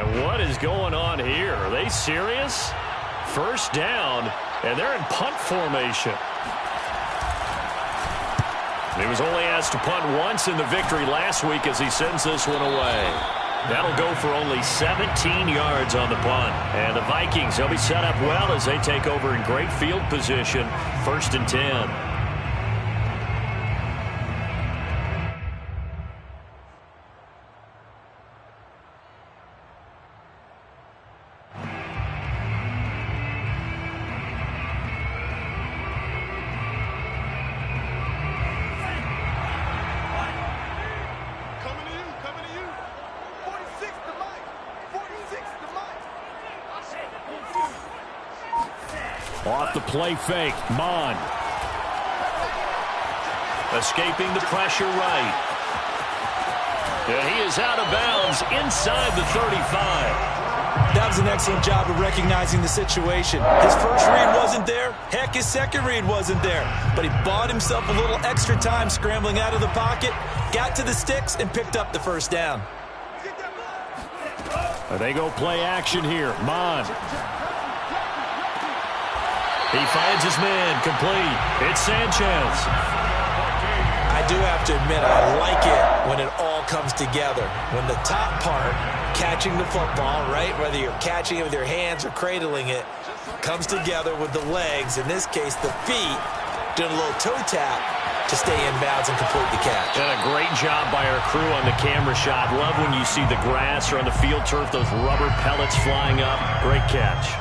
And what is going on here? Are they serious? First down, and they're in punt formation. He was only asked to punt once in the victory last week as he sends this one away. That'll go for only 17 yards on the punt. And the Vikings, they'll be set up well as they take over in great field position. 1st and 10. Off the play fake, Mond. Escaping the pressure right. And he is out of bounds inside the 35. That was an excellent job of recognizing the situation. His first read wasn't there. Heck, his second read wasn't there. But he bought himself a little extra time scrambling out of the pocket, got to the sticks, and picked up the first down. They go play action here. Mond. He finds his man, complete. It's Sanchez. I do have to admit, I like it when it all comes together. When the top part, catching the football, right, whether you're catching it with your hands or cradling it, comes together with the legs, in this case the feet, doing a little toe tap to stay in bounds and complete the catch. And a great job by our crew on the camera shot. Love when you see the grass or on the field turf, those rubber pellets flying up. Great catch.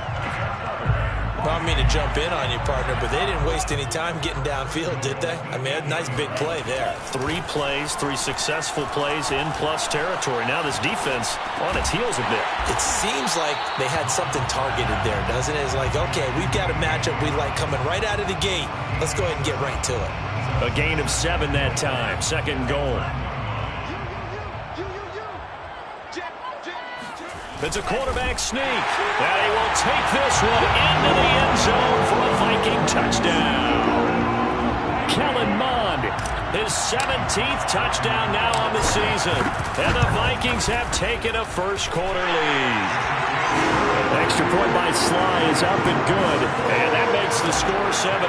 I don't mean to jump in on you, partner, but they didn't waste any time getting downfield, did they? I mean, a nice big play there. 3 plays, 3 successful plays in plus territory. Now this defense on its heels a bit. It seems like they had something targeted there, doesn't it? It's like, okay, we've got a matchup we like coming right out of the gate. Let's go ahead and get right to it. A gain of 7 that time. 2nd and goal. It's a quarterback sneak. And he will take this one into the end zone for a Viking touchdown. Kellen Mond, his 17th touchdown now on the season. And the Vikings have taken a first-quarter lead. Extra point by Sly is up and good. And that makes the score 7-0.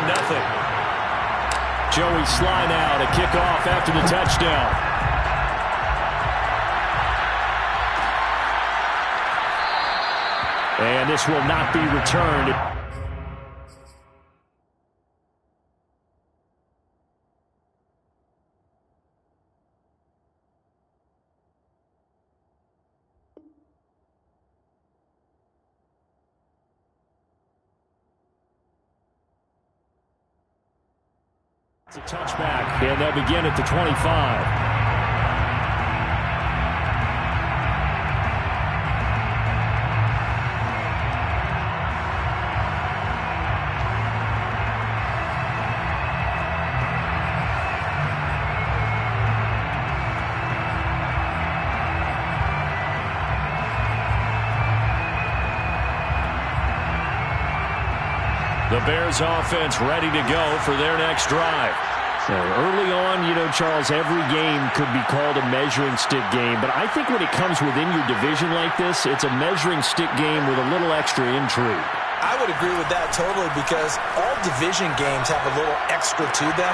Joey Sly now to kick off after the touchdown. And this will not be returned. It's a touchback, and they'll begin at the 25. The Bears offense ready to go for their next drive. So early on, you know, Charles, every game could be called a measuring stick game. But I think when it comes within your division like this, it's a measuring stick game with a little extra intrigue. I would agree with that totally because all division games have a little extra to them.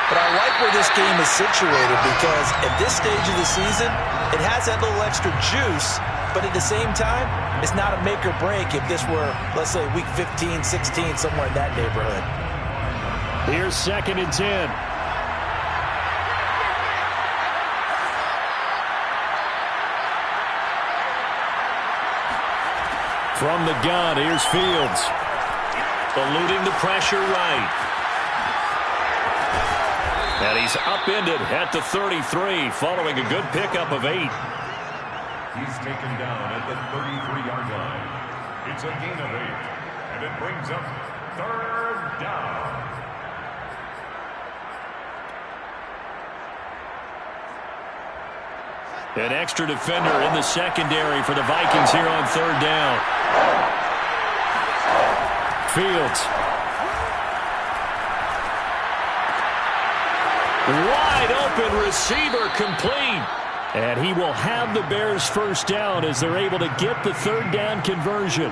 But I like where this game is situated because at this stage of the season, it has that little extra juice. But at the same time, it's not a make or break if this were, let's say, week 15, 16, somewhere in that neighborhood. Here's 2nd and 10. From the gun, here's Fields. Eluding the pressure right. And he's upended at the 33, following a good pickup of 8. He's taken down at the 33-yard line. It's a gain of 8, and it brings up 3rd down. An extra defender in the secondary for the Vikings here on 3rd down. Fields. Wide open receiver complete. And he will have the Bears first down as they're able to get the third down conversion.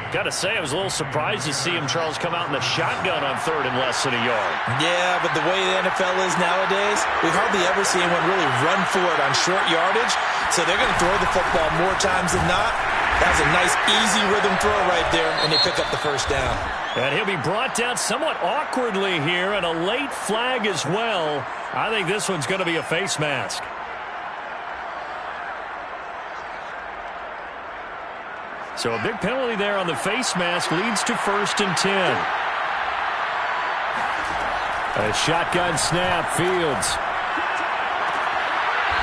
Got to say, I was a little surprised to see him, Charles, come out in the shotgun on third and less than a yard. Yeah, but the way the NFL is nowadays, we hardly ever see anyone really run for it on short yardage. So they're going to throw the football more times than not. That was a nice, easy rhythm throw right there, and they pick up the first down. And he'll be brought down somewhat awkwardly here, and a late flag as well. I think this one's going to be a face mask. So a big penalty there on the face mask leads to 1st and 10. A shotgun snap, Fields.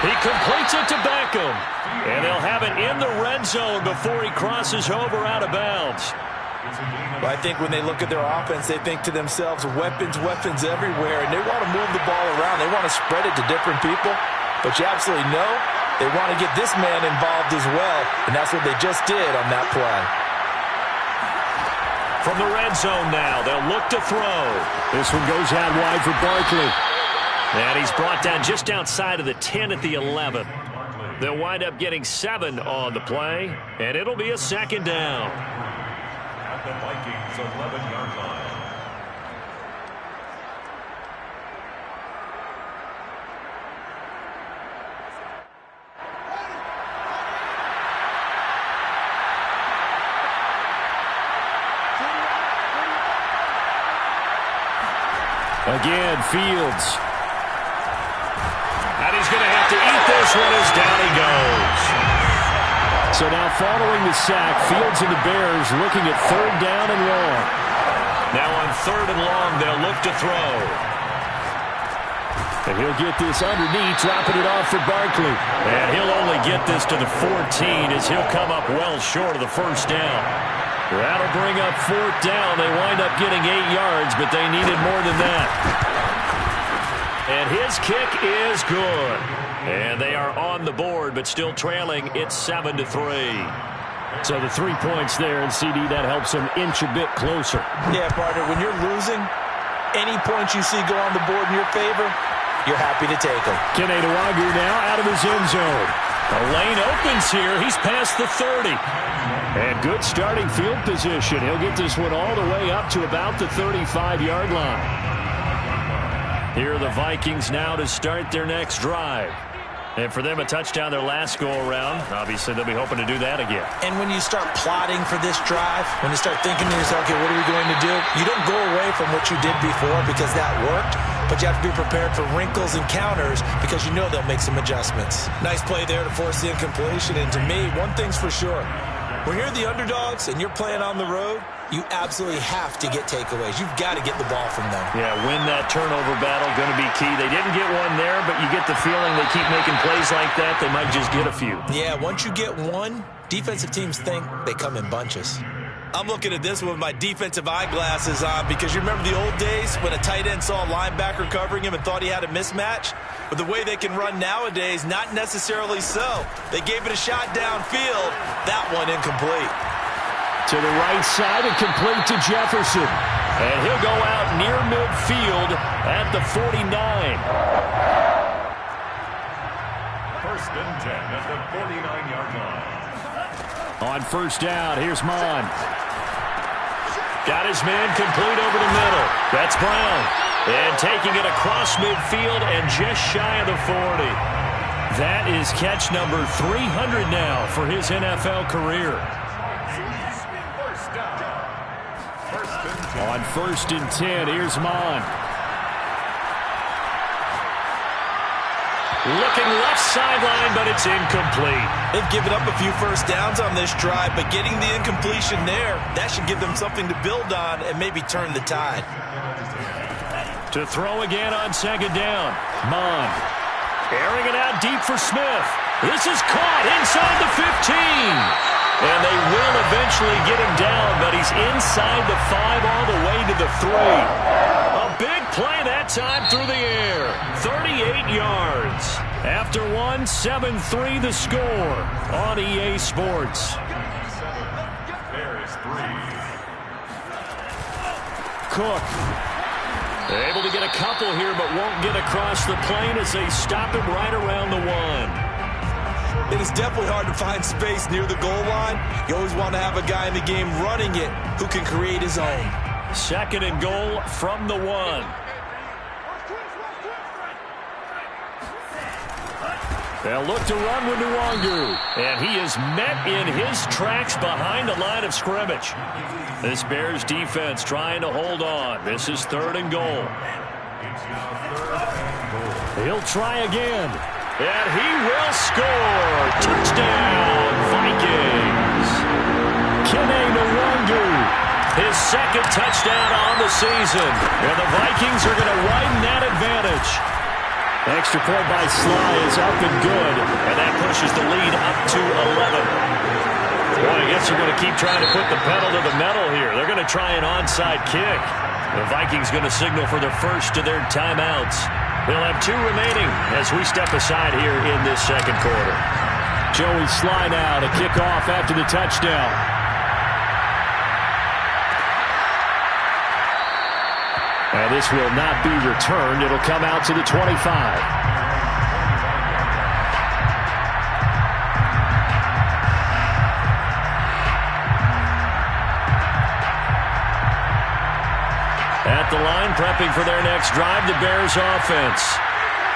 He completes it to Beckham. And they'll have it in the red zone before he crosses over out of bounds. Well, I think when they look at their offense, they think to themselves, weapons, weapons everywhere, and they want to move the ball around. They want to spread it to different people, but you absolutely know they want to get this man involved as well, and that's what they just did on that play. From the red zone now, they'll look to throw. This one goes out wide for Barkley. And he's brought down just outside of the 10 at the 11. They'll wind up getting 7 on the play, and it'll be a second down. At the Vikings' 11-yard line. Again, Fields. And he's going to have to eat this one as down he goes. So now following the sack, Fields and the Bears looking at third down and long. Now on third and long, they'll look to throw. And he'll get this underneath, dropping it off for Barkley. And he'll only get this to the 14 as he'll come up well short of the first down. That'll bring up 4th down. They wind up getting 8 yards, but they needed more than that. And his kick is good. And they are on the board, but still trailing. It's 7-3. So the 3 points there, and CD, that helps them inch a bit closer. Yeah, partner, when you're losing, any points you see go on the board in your favor, you're happy to take them. Kene Nwangwu now out of his end zone. The lane opens here. He's past the 30. And good starting field position. He'll get this one all the way up to about the 35-yard line. Here are the Vikings now to start their next drive. And for them, a touchdown their last go-around. Obviously, they'll be hoping to do that again. And when you start plotting for this drive, when you start thinking to yourself, okay, what are we going to do? You don't go away from what you did before because that worked, but you have to be prepared for wrinkles and counters because you know they'll make some adjustments. Nice play there to force the incompletion. And to me, one thing's for sure. When you're the underdogs and you're playing on the road, you absolutely have to get takeaways. You've got to get the ball from them. Yeah, win that turnover battle, going to be key. They didn't get one there, but you get the feeling they keep making plays like that, they might just get a few. Yeah, once you get one, defensive teams think they come in bunches. I'm looking at this with my defensive eyeglasses on because you remember the old days when a tight end saw a linebacker covering him and thought he had a mismatch? But the way they can run nowadays, not necessarily so. They gave it a shot downfield. That one incomplete. To the right side and complete to Jefferson. And he'll go out near midfield at the 49. 1st and 10 at the 49-yard line. On first down, here's Mon. Got his man complete over the middle. That's Brown. And taking it across midfield and just shy of the 40. That is catch number 300 now for his NFL career. On 1st and 10, here's Mon. Looking left sideline, but it's incomplete. They've given up a few first downs on this drive, but getting the incompletion there, that should give them something to build on and maybe turn the tide. To throw again on 2nd down. Mon. Airing it out deep for Smith. This is caught inside the 15. And they will eventually get him down, but he's inside the 5 all the way to the 3. A big play that time through the air. 38 yards. After one, 7-3 the score on EA Sports. Cook. Able to get a couple here, but won't get across the plane as they stop him right around the 1. It is definitely hard to find space near the goal line. You always want to have a guy in the game running it who can create his own. 2nd and goal from the 1. They'll look to run with Nwangu. And he is met in his tracks behind the line of scrimmage. This Bears defense trying to hold on. This is 3rd and goal. He'll try again. And he will score. Touchdown, Vikings. Kene Nwangu. His 2nd touchdown on the season. And the Vikings are going to widen that advantage. Extra point by Sly is up and good. And that pushes the lead up to 11. Well, I guess they're going to keep trying to put the pedal to the metal here. They're going to try an onside kick. The Vikings going to signal for the first of their timeouts. They'll have 2 remaining as we step aside here in this 2nd quarter. Joey Sly now to kick off after the touchdown. And this will not be returned. It'll come out to the 25. At the line, prepping for their next drive, the Bears offense.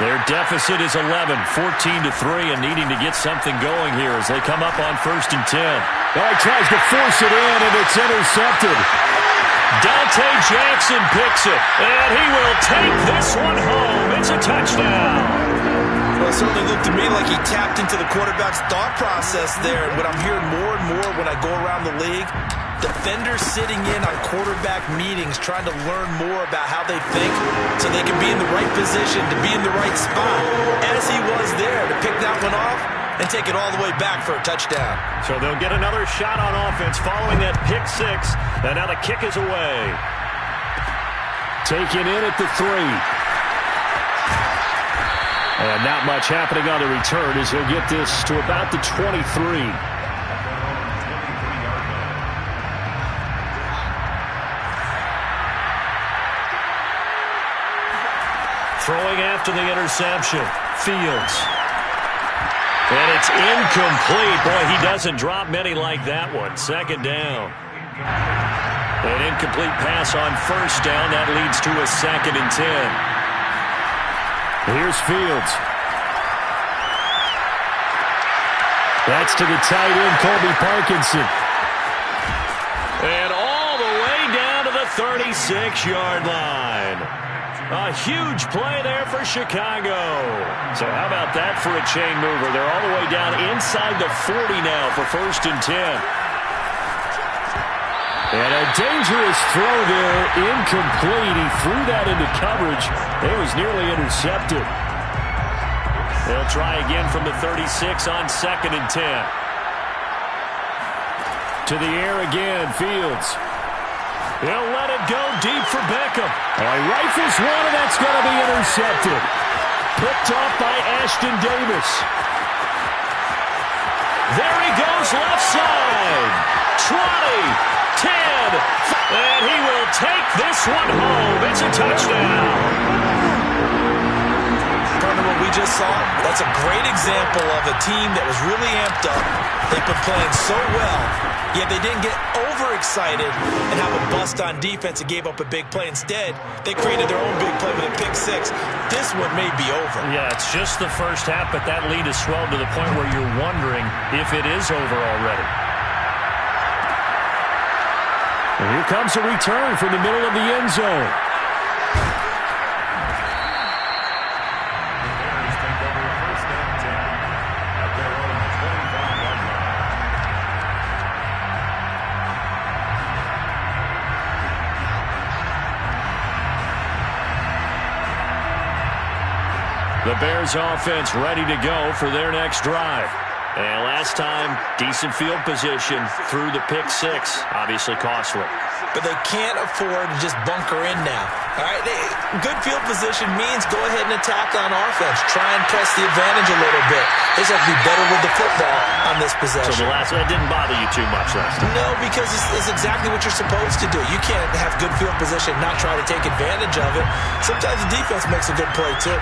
Their deficit is 11, 14-3, and needing to get something going here as they come up on 1st and 10. Oh, he tries to force it in, and it's intercepted. Dante Jackson picks it, and he will take this one home. It's a touchdown. Well, it certainly looked to me like he tapped into the quarterback's thought process there. And what I'm hearing more and more when I go around the league, defenders sitting in on quarterback meetings trying to learn more about how they think so they can be in the right position to be in the right spot, as he was there to pick that one off and take it all the way back for a touchdown. So they'll get another shot on offense following that pick 6, and now the kick is away. Taken in at the 3. And not much happening on the return as he'll get this to about the 23. Throwing after the interception. Fields. And it's incomplete. Boy, he doesn't drop many like that one. 2nd down. An incomplete pass on 1st down. That leads to a 2nd and 10. Here's Fields. That's to the tight end, Colby Parkinson. And all the way down to the 36-yard line. A huge play there for Chicago. So how about that for a chain mover? They're all the way down inside the 40 now for 1st and 10. And a dangerous throw there, incomplete. He threw that into coverage. It was nearly intercepted. They'll try again from the 36 on 2nd and 10. To the air again, Fields. He'll let it go deep for Beckham. Oh, he rifles one, and that's going to be intercepted. Picked off by Ashton Davis. There he goes left side. 20, 10, and he will take this one home. It's a touchdown. Partner, what we just saw, that's a great example of a team that was really amped up. They've been playing so well, yet they didn't get overexcited and have a bust on defense and gave up a big play. Instead, they created their own big play with a pick 6. This one may be over. Yeah, it's just the first half, but that lead has swelled to the point where you're wondering if it is over already. And here comes a return from the middle of the end zone. The Bears offense ready to go for their next drive. And last time, decent field position through the pick 6. Obviously costly. but they can't afford to just bunker in now. All right, good field position means go ahead and attack on offense. Try and press the advantage a little bit. They just have to be better with the football on this possession. So that didn't bother you too much last time? No, because it's exactly what you're supposed to do. You can't have good field position and not try to take advantage of it. Sometimes the defense makes a good play, too.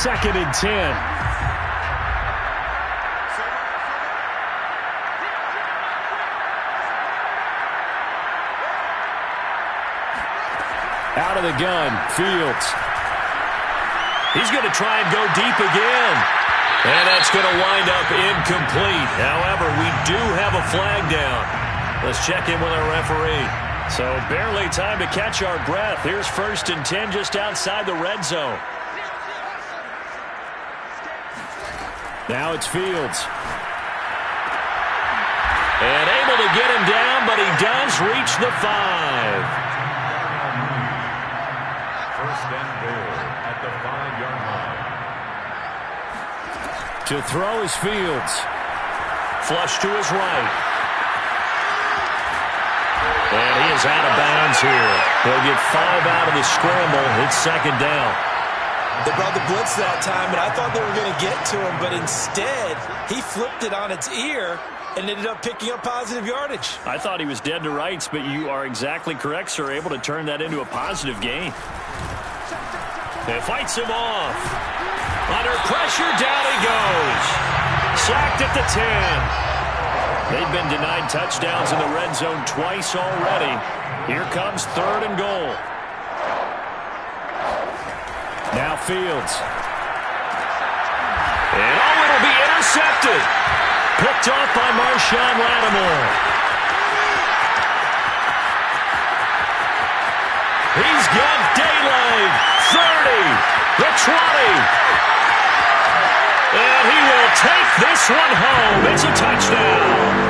Second and 10. Out of the gun, Fields. He's going to try and go deep again. And that's going to wind up incomplete. However, we do have a flag down. Let's check in with our referee. So barely time to catch our breath. Here's 1st and 10 just outside the red zone. Now it's Fields. And able to get him down, but he does reach the 5. 1st and goal at the 5-yard line. To throw is Fields. Flush to his right. And he is out of bounds here. He'll get 5 out of the scramble. It's 2nd down. They brought the blitz that time, and I thought they were going to get to him, but instead, he flipped it on its ear and ended up picking up positive yardage. I thought he was dead to rights, but you are exactly correct, sir. Able to turn that into a positive gain. It fights him off. Under pressure, down he goes. Sacked at the 10. They've been denied touchdowns in the red zone twice already. Here comes 3rd and goal. Now Fields. And it'll be intercepted. Picked off by Marshawn Lattimore. He's got daylight. 30. The 20. And he will take this one home. It's a touchdown.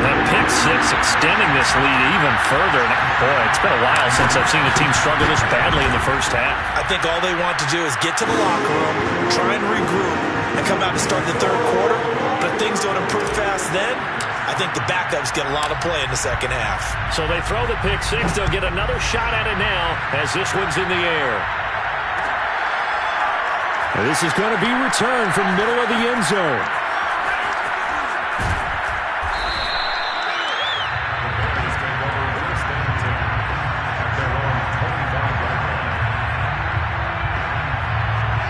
That pick 6 extending this lead even further. Boy, it's been a while since I've seen a team struggle this badly in the first half. I think all they want to do is get to the locker room, try and regroup, and come out and start the 3rd quarter. But if things don't improve fast then, I think the backups get a lot of play in the 2nd half. So they throw the pick 6. They'll get another shot at it now as this one's in the air. And this is going to be returned from the middle of the end zone.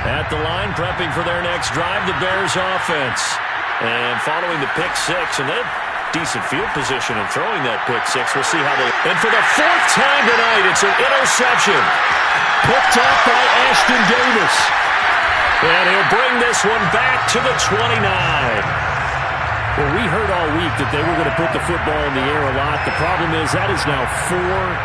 At the line, prepping for their next drive, the Bears offense. And following the pick 6, and they have decent field position in throwing that pick 6. We'll see how they... And for the 4th time tonight, it's an interception. Picked up by Ashton Davis. And he'll bring this one back to the 29. Well, we heard all week that they were going to put the football in the air a lot. The problem is that is now 4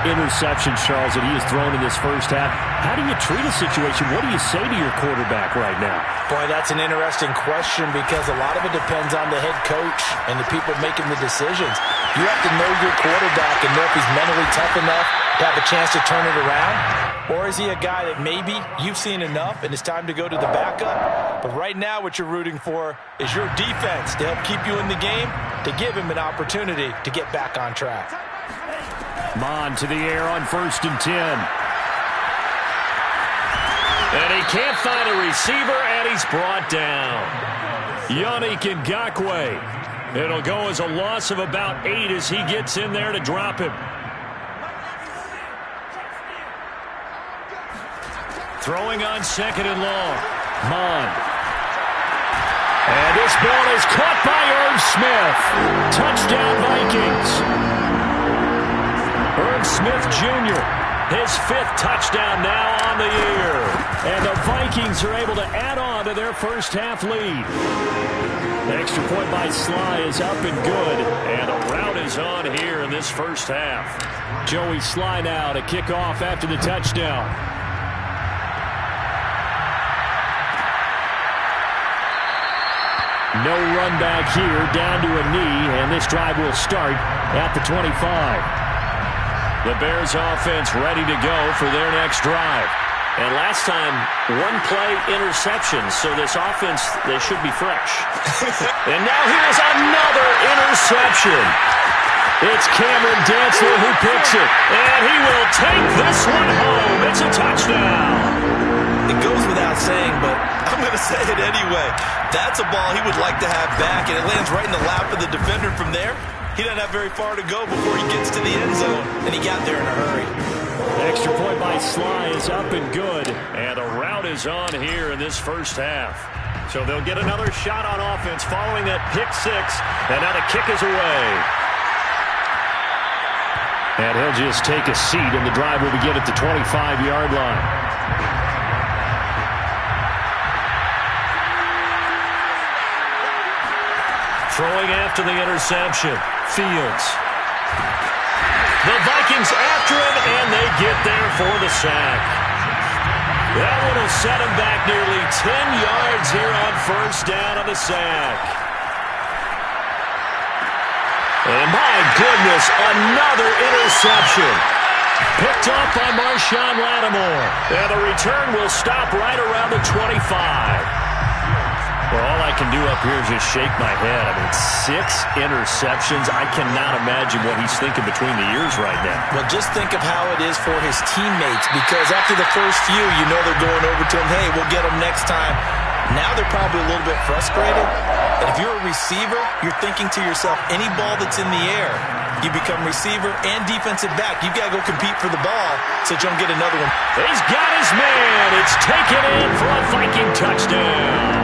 interceptions, Charles, that he has thrown in this first half. How do you treat a situation? What do you say to your quarterback right now? Boy, that's an interesting question because a lot of it depends on the head coach and the people making the decisions. You have to know your quarterback and know if he's mentally tough enough to have a chance to turn it around. Or is he a guy that maybe you've seen enough and it's time to go to the backup? But right now what you're rooting for is your defense to help keep you in the game, to give him an opportunity to get back on track. Mond to the air on 1st and 10. And he can't find a receiver, and he's brought down. Yannick Ngakoue. It'll go as a loss of about 8 as he gets in there to drop him. Throwing on 2nd and long. Mond. And this ball is caught by Irv Smith. Touchdown Vikings. Irv Smith Jr., his 5th touchdown now on the year. And the Vikings are able to add on to their first half lead. The extra point by Sly is up and good. And a rout is on here in this first half. Joey Sly now to kick off after the touchdown. No run back here, down to a knee, and this drive will start at the 25. The Bears offense ready to go for their next drive. And last time, one play interception, so this offense, they should be fresh. And now here's another interception. It's Cameron Dantzler who picks it, and he will take this one home. It's a touchdown. It goes without saying, but I'm going to say it anyway. That's a ball he would like to have back, and it lands right in the lap of the defender from there. He doesn't have very far to go before he gets to the end zone, and he got there in a hurry. Extra point by Sly is up and good. And the route is on here in this first half. So they'll get another shot on offense following that pick six. And now the kick is away. And he'll just take a seat, and the drive will begin at the 25-yard line. Throwing after the interception. Fields. The Vikings after him, and they get there for the sack. That one will set him back nearly 10 yards here on first down on the sack. And my goodness, another interception. Picked off by Marshawn Lattimore. And the return will stop right around the 25. Well, all I can do up here is just shake my head. I mean, 6 interceptions. I cannot imagine what he's thinking between the ears right now. Well, just think of how it is for his teammates, because after the first few, you know they're going over to him, hey, we'll get him next time. Now they're probably a little bit frustrated. And if you're a receiver, you're thinking to yourself, any ball that's in the air, you become receiver and defensive back. You've got to go compete for the ball so that you don't get another one. He's got his man. It's taken in for a Viking touchdown.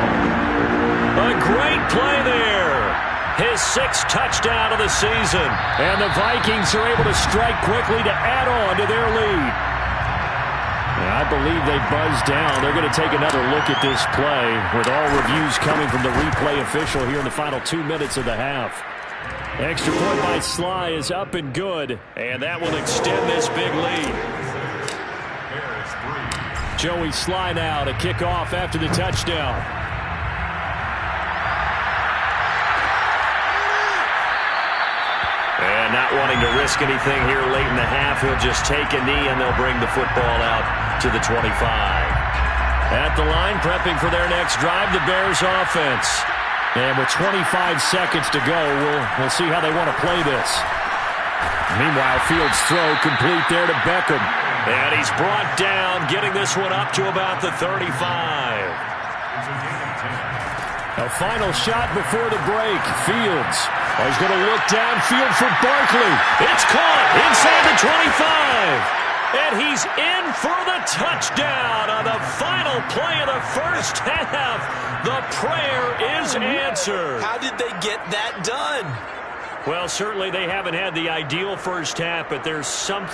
A great play there. His 6th touchdown of the season. And the Vikings are able to strike quickly to add on to their lead. And I believe they buzzed down. They're going to take another look at this play with all reviews coming from the replay official here in the final 2 minutes of the half. Extra point by Sly is up and good. And that will extend this big lead. Joey Sly now to kick off after the touchdown. And not wanting to risk anything here late in the half, he'll just take a knee and they'll bring the football out to the 25. At the line, prepping for their next drive, the Bears offense. And with 25 seconds to go, we'll see how they want to play this. Meanwhile, Fields' throw complete there to Beckham. And he's brought down, getting this one up to about the 35. A final shot before the break. Fields. He's going to look downfield for Barkley. It's caught inside the 25. And he's in for the touchdown on the final play of the first half. The prayer is answered. How did they get that done? Well, certainly they haven't had the ideal first half, but there's some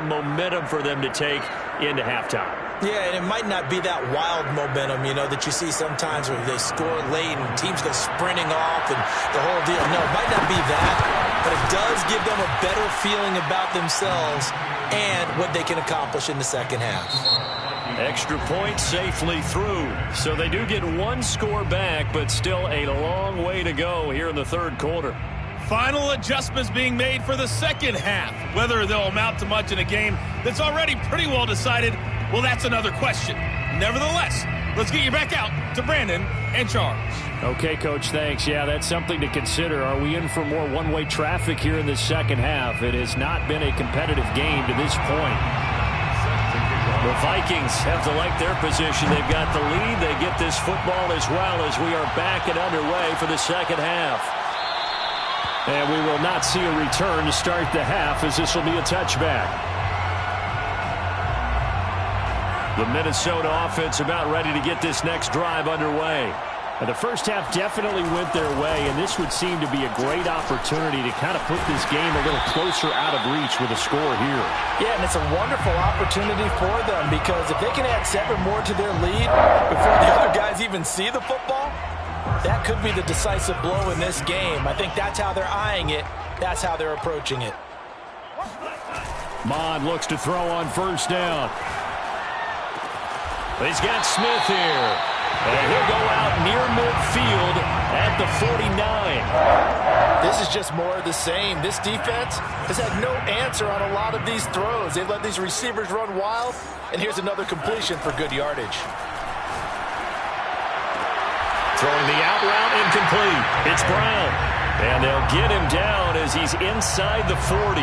momentum for them to take into halftime. Yeah, and it might not be that wild momentum, that you see sometimes where they score late and teams go sprinting off and the whole deal. No, it might not be that, but it does give them a better feeling about themselves and what they can accomplish in the second half. Extra point safely through. So they do get one score back, but still a long way to go here in the third quarter. Final adjustments being made for the second half. Whether they'll amount to much in a game that's already pretty well decided, well, that's another question. Nevertheless, let's get you back out to Brandon and Charles. Okay, Coach, thanks. Yeah, that's something to consider. Are we in for more one-way traffic here in the second half? It has not been a competitive game to this point. The Vikings have to like their position. They've got the lead. They get this football as well as we are back and underway for the second half. And we will not see a return to start the half, as this will be a touchback. The Minnesota offense about ready to get this next drive underway. And the first half definitely went their way, and this would seem to be a great opportunity to kind of put this game a little closer out of reach with a score here. Yeah, and it's a wonderful opportunity for them, because if they can add 7 more to their lead before the other guys even see the football, that could be the decisive blow in this game. I think that's how they're eyeing it. That's how they're approaching it. Mond looks to throw on first down. He's got Smith here. And he'll go out near midfield at the 49. This is just more of the same. This defense has had no answer on a lot of these throws. They've let these receivers run wild, and here's another completion for good yardage. Throwing the out route incomplete. It's Brown. And they'll get him down as he's inside the 40.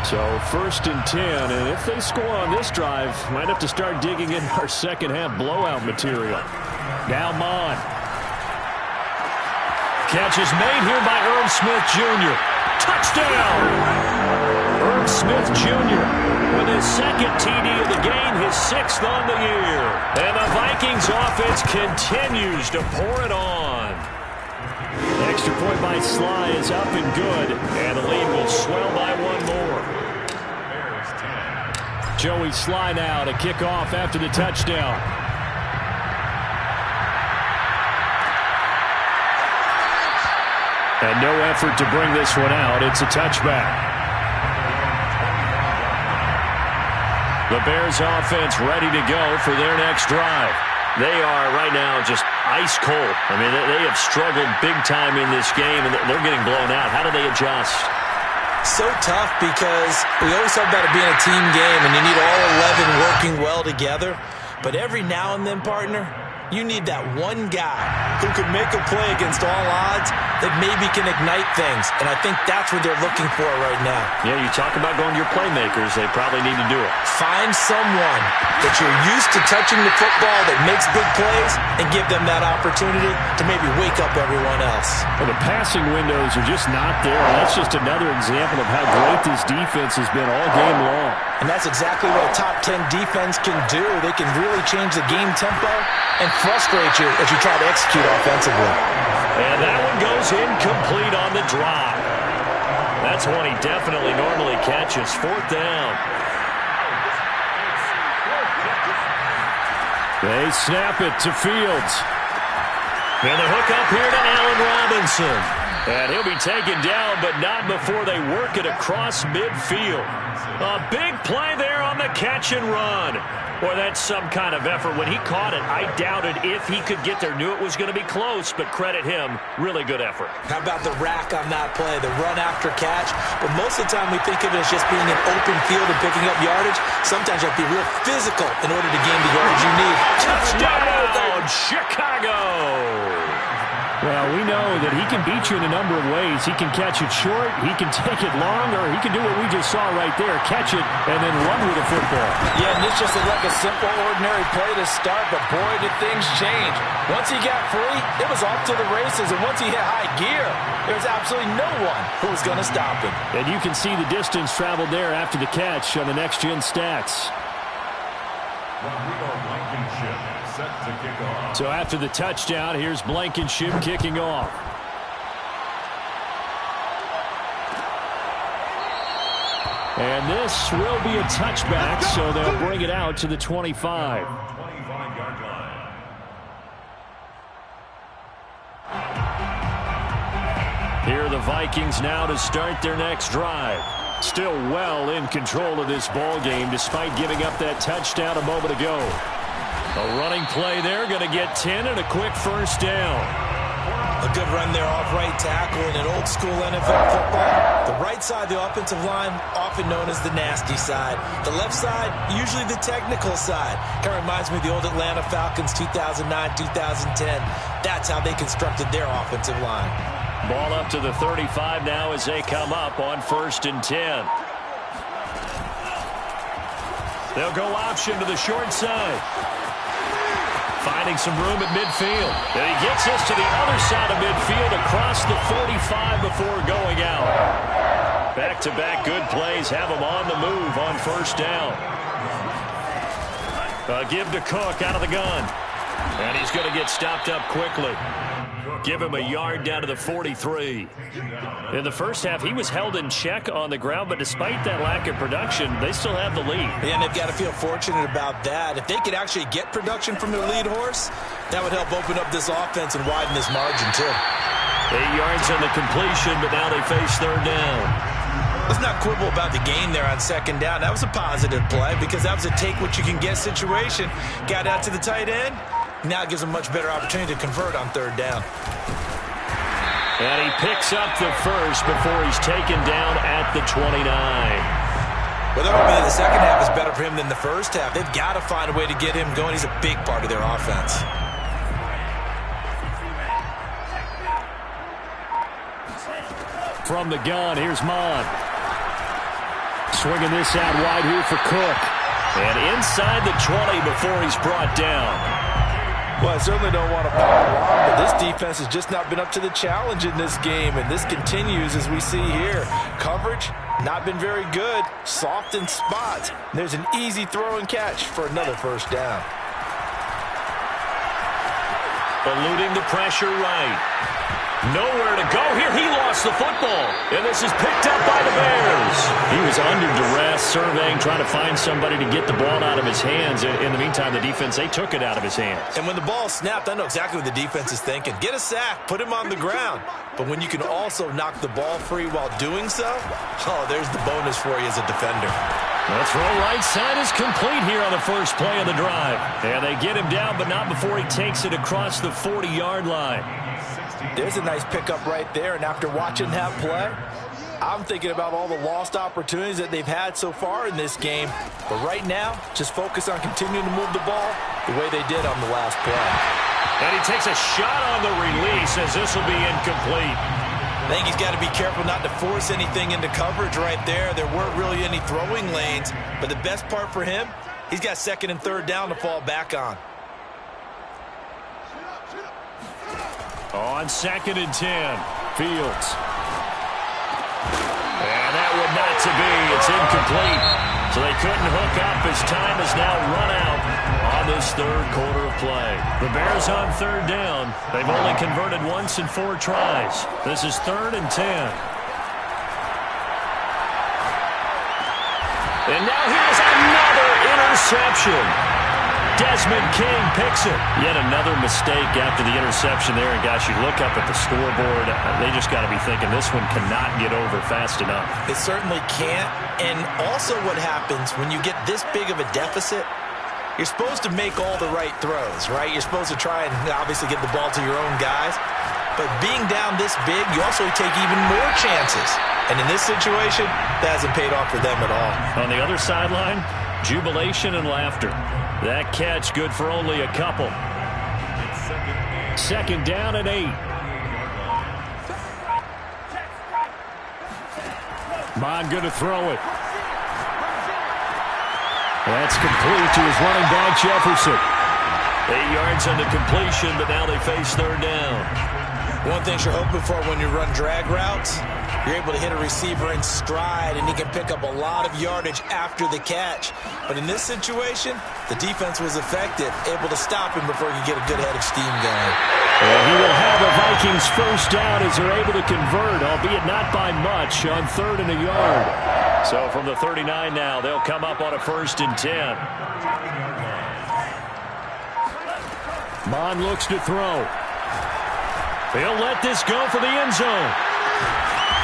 So 1st and 10, and if they score on this drive, might have to start digging in our second half blowout material. Now Mond. Catch is made here by Irv Smith Jr. Touchdown! Irv Smith Jr. with his second TD of the game, his 6th on the year. And the Vikings offense continues to pour it on. Extra point by Sly is up and good, and the lead will swell by 1 more. Joey Sly now to kick off after the touchdown. And no effort to bring this one out. It's a touchback. The Bears offense ready to go for their next drive. They are right now just ice cold. I mean, they have struggled big time in this game, and they're getting blown out. How do they adjust? So tough because we always talk about it being a team game, and you need all 11 working well together. But every now and then, partner, you need that one guy who can make a play against all odds that maybe can ignite things. And I think that's what they're looking for right now. Yeah, you talk about going to your playmakers. They probably need to do it. Find someone that you're used to touching the football that makes big plays and give them that opportunity to maybe wake up everyone else. Well, the passing windows are just not there. That's just another example of how great this defense has been all game long. And that's exactly what a top 10 defense can do. They can really change the game tempo and frustrate you as you try to execute offensively. And that one goes incomplete on the drop. That's one he definitely normally catches. 4th down. They snap it to Fields. And the hook up here to Allen Robinson. And he'll be taken down, but not before they work it across midfield. A big play there on the catch and run. Boy, that's some kind of effort. When he caught it, I doubted if he could get there. Knew it was going to be close, but credit him. Really good effort. How about the rack on that play, the run after catch? But most of the time we think of it as just being an open field and picking up yardage. Sometimes you have to be real physical in order to gain the yardage you need. Touchdown, Chicago! Well, we know that he can beat you in a number of ways. He can catch it short, he can take it long, or he can do what we just saw right there, catch it and then run with the football. Yeah, and this just looked like a simple, ordinary play to start, but boy, did things change. Once he got free, it was off to the races, and once he hit high gear, there was absolutely no one who was going to stop him. And you can see the distance traveled there after the catch on the next-gen stats. Set to kick off. So after the touchdown, here's Blankenship kicking off. And this will be a touchback, so they'll bring it out to the 25. 25-yard line. Here are the Vikings now to start their next drive. Still well in control of this ball game despite giving up that touchdown a moment ago. A running play there, going to get 10 and a quick 1st down. A good run there off right tackle in an old school NFL football. The right side of the offensive line, often known as the nasty side. The left side, usually the technical side. Kind of reminds me of the old Atlanta Falcons 2009-2010. That's how they constructed their offensive line. Ball up to the 35 now as they come up on 1st and 10. They'll go option to the short side. Finding some room at midfield. And he gets us to the other side of midfield across the 45 before going out. Back-to-back good plays have him on the move on 1st down. Give to Cook out of the gun. And he's going to get stopped up quickly. Give him a yard down to the 43. In the first half, he was held in check on the ground, but despite that lack of production, they still have the lead. Yeah, and they've got to feel fortunate about that. If they could actually get production from their lead horse, that would help open up this offense and widen this margin, too. 8 yards on the completion, but now they face 3rd down. Let's not quibble about the gain there on 2nd down. That was a positive play because that was a take-what-you-can-get situation. Got out to the tight end. Now it gives them a much better opportunity to convert on 3rd down. And he picks up the first before he's taken down at the 29. Well, they're hoping that the second half is better for him than the first half. They've got to find a way to get him going. He's a big part of their offense. From the gun, here's Mond. Swinging this out wide here for Cook. And inside the 20 before he's brought down. Well, I certainly don't want to pile on, but this defense has just not been up to the challenge in this game, and this continues as we see here. Coverage, not been very good, soft in spots. There's an easy throw and catch for another first down. Eluding the pressure right. Nowhere to go here. He lost the football. And this is picked up by the Bears. He was under duress, surveying, trying to find somebody to get the ball out of his hands. In the meantime, the defense, they took it out of his hands. And when the ball snapped, I know exactly what the defense is thinking. Get a sack, put him on the ground. But when you can also knock the ball free while doing so, oh, there's the bonus for you as a defender. The throw right side is complete here on the first play of the drive. And they get him down, but not before he takes it across the 40-yard line. There's a nice pickup right there, and after watching that play, I'm thinking about all the lost opportunities that they've had so far in this game. But right now, just focus on continuing to move the ball the way they did on the last play. And he takes a shot on the release as this will be incomplete. I think he's got to be careful not to force anything into coverage right there. There weren't really any throwing lanes, but the best part for him, he's got second and third down to fall back on. On 2nd and 10, Fields. And that would not to be. It's incomplete. So they couldn't hook up as time has now run out on this third quarter of play. The Bears on third down. They've only converted once in 4 tries. This is 3rd and 10. And now here's another interception. Desmond King picks it. Yet another mistake after the interception there. And, gosh, you look up at the scoreboard. They just got to be thinking this one cannot get over fast enough. It certainly can't. And also what happens when you get this big of a deficit, you're supposed to make all the right throws, right? You're supposed to try and obviously get the ball to your own guys. But being down this big, you also take even more chances. And in this situation, that hasn't paid off for them at all. On the other sideline, jubilation and laughter. That catch good for only a couple. 2nd down and 8. Mond going to throw it. That's complete to his running back, Jefferson. 8 yards on the completion, but now they face third down. One thing you're hoping for when you run drag routes, you're able to hit a receiver in stride, and he can pick up a lot of yardage after the catch. But in this situation, the defense was effective, able to stop him before he could get a good head of steam going. And he will have the Vikings first down as they're able to convert, albeit not by much, on 3rd and a yard. So from the 39 now, they'll come up on a 1st and 10. Mond looks to throw. He'll let this go for the end zone.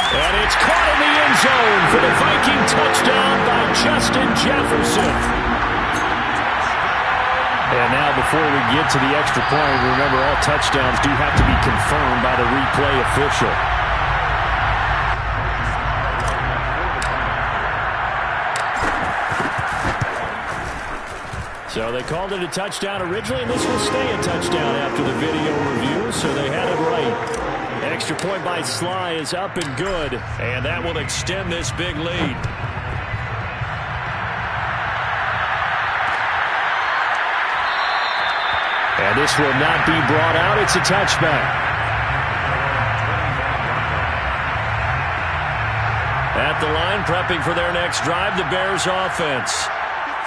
And it's caught in the end zone for the Viking touchdown by Justin Jefferson. And now before we get to the extra point, remember all touchdowns do have to be confirmed by the replay official. So they called it a touchdown originally, and this will stay a touchdown after the video review, so they had it right. Extra point by Sly is up and good, and that will extend this big lead. And this will not be brought out. It's a touchback. At the line, prepping for their next drive, the Bears offense.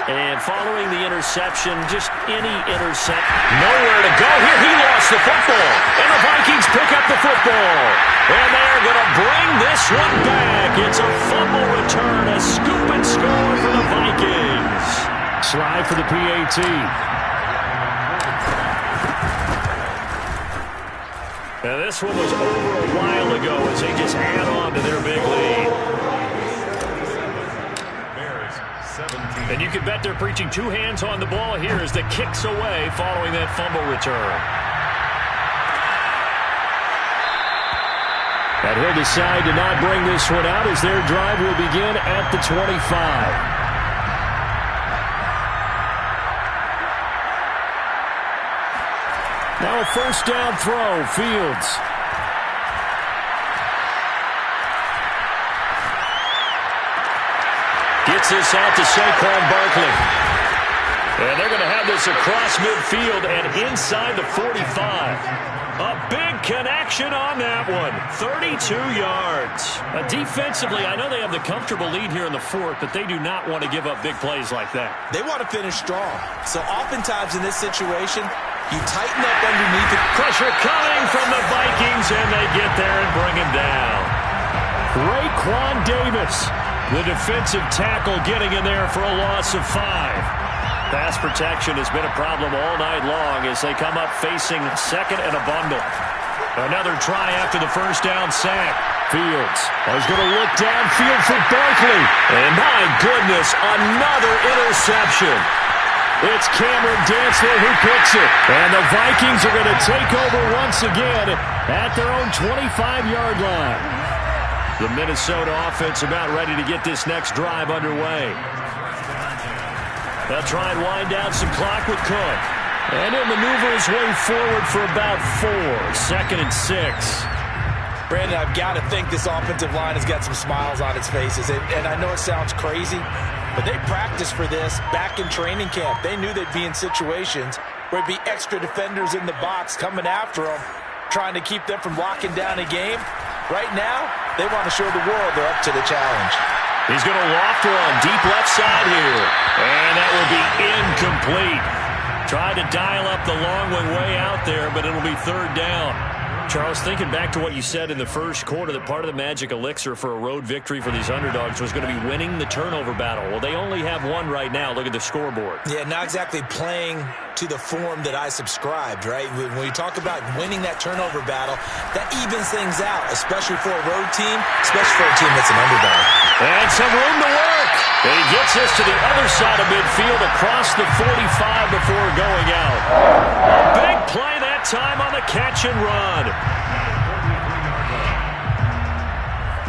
And following the interception, just any interception. Nowhere to go here. He lost the football. And the Vikings pick up the football. And they're going to bring this one back. It's a fumble return, a scoop and score for the Vikings. Slide for the PAT. Now this one was over a while ago as they just add on to their big lead. And you can bet they're preaching 2 hands on the ball here as the kick's away following that fumble return. And he'll decide to not bring this one out as their drive will begin at the 25. Now a first down throw, Fields. Gets this out to Saquon Barkley. And they're going to have this across midfield and inside the 45. A big connection on that one. 32 yards. Defensively, I know they have the comfortable lead here in the fourth, but they do not want to give up big plays like that. They want to finish strong. So oftentimes in this situation, you tighten up underneath it. Pressure coming from the Vikings, and they get there and bring him down. Raekwon Davis, the defensive tackle, getting in there for a loss of 5. Pass protection has been a problem all night long as they come up facing second and a bundle. Another try after the first down sack. Fields is going to look downfield for Barkley. And my goodness, another interception. It's Cameron Dantzler who picks it. And the Vikings are going to take over once again at their own 25-yard line. The Minnesota offense about ready to get this next drive underway. They'll try and wind down some clock with Cook. And he'll maneuver his way forward for about 4. 2nd and 6. Brandon, I've got to think this offensive line has got some smiles on its faces. And I know it sounds crazy, but they practiced for this back in training camp. They knew they'd be in situations where it'd be extra defenders in the box coming after them, trying to keep them from locking down a game. Right now, they want to show the world they're up to the challenge. He's going to loft one deep left side here. And that will be incomplete. Tried to dial up the long way out there, but it'll be 3rd down. Charles, thinking back to what you said in the first quarter, that part of the magic elixir for a road victory for these underdogs was going to be winning the turnover battle. Well, they only have one right now. Look at the scoreboard. Yeah, not exactly playing to the form that I subscribed, right? When you talk about winning that turnover battle, that evens things out, especially for a road team, especially for a team that's an underdog. And some room to work. And he gets us to the other side of midfield across the 45 before going out. A big play that time on the catch and run.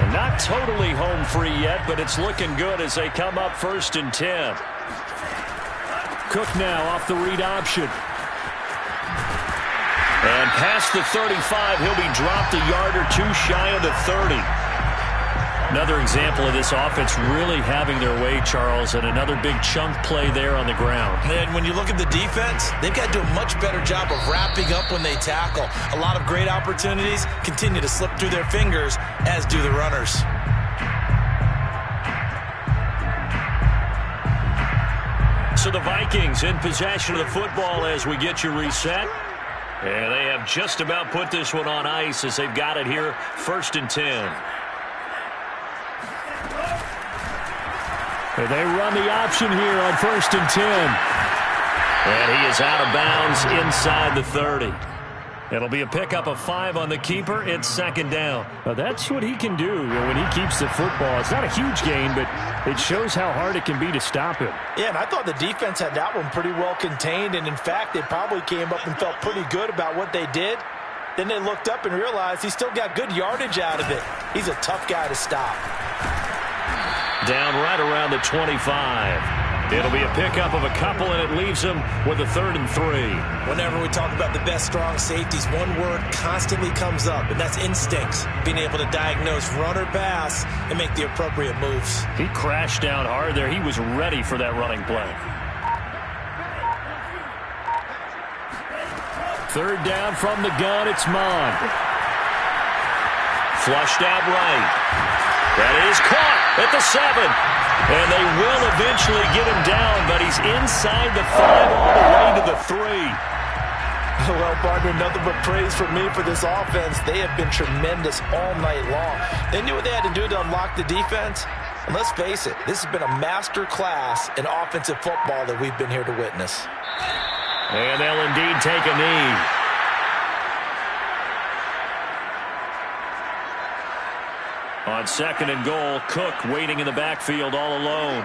And not totally home free yet, but it's looking good as they come up 1st and 10. Cook now off the read option. And past the 35, he'll be dropped a yard or 2 shy of the 30. Another example of this offense really having their way, Charles, and another big chunk play there on the ground. And when you look at the defense, they've got to do a much better job of wrapping up when they tackle. A lot of great opportunities continue to slip through their fingers, as do the runners. So the Vikings in possession of the football as we get you reset. And they have just about put this one on ice as they've got it here, 1st and 10. And they run the option here on 1st and 10. And he is out of bounds inside the 30. It'll be a pickup of 5 on the keeper. It's 2nd down. Now that's what he can do when he keeps the football. It's not a huge gain, but it shows how hard it can be to stop him. Yeah, and I thought the defense had that one pretty well contained. And, in fact, they probably came up and felt pretty good about what they did. Then they looked up and realized he still got good yardage out of it. He's a tough guy to stop. Down right around the 25. It'll be a pickup of a couple, and it leaves them with a 3rd and 3. Whenever we talk about the best strong safeties, one word constantly comes up, and that's instincts. Being able to diagnose run or pass and make the appropriate moves. He crashed down hard there. He was ready for that running play. 3rd down from the gun. It's Mond. Flushed out right. That is caught at the 7. And they will eventually get him down, but he's inside the 5 all the way to the 3. Well, partner, nothing but praise from me for this offense. They have been tremendous all night long. They knew what they had to do to unlock the defense. And let's face it, this has been a master class in offensive football that we've been here to witness. And they'll indeed take a knee. On 2nd and goal, Cook waiting in the backfield all alone.